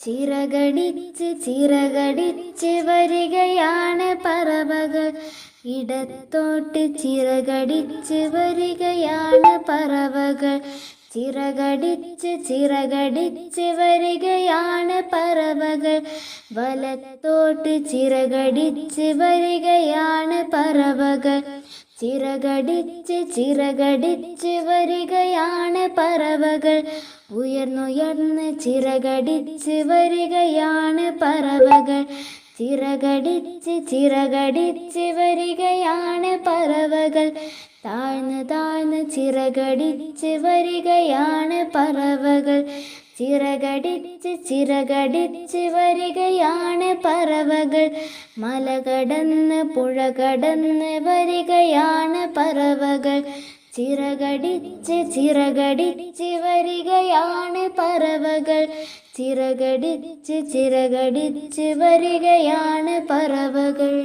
ചിറകടിച്ച് ചിറകടിച്ച് വരികയാണ് പറവകൾ, ഇടത്തോട്ട് ചിറകടിച്ച് വരികയാണ് പറവകൾ. ചിറകടിച്ച് ചിറകടിച്ച് വരികയാണ് പറവകൾ, വലത്തോട്ട് ചിറകടിച്ച് വരികയാണ് പറവകൾ. ചിറകടിച്ച് ചിറകടിച്ച് വരികയാണ് പറവകൾ, ഉയർന്നുയർന്ന് ചിറകടിച്ച് വരികയാണ് പറവകൾ. ചിറകടിച്ച് ചിറകടിച്ച് വരികയാണ് പറവകൾ, താഴ്ന്ന് താഴ്ന്ന് ചിറകടിച്ച് വരികയാണ് പറവകൾ. ചിറകടിച്ച് ചിറകടിച്ച് വരികയാണ് പറവകൾ, മല കടന്ന് പുഴ കടന്ന് വരികയാണ് പറവകൾ. ചിറകടിച്ച് ചിറകടിച്ച് വരികയാണ് പറവകൾ, ചിറകടിച്ച് ചിറകടിച്ച് വരികയാണ് പറവകൾ.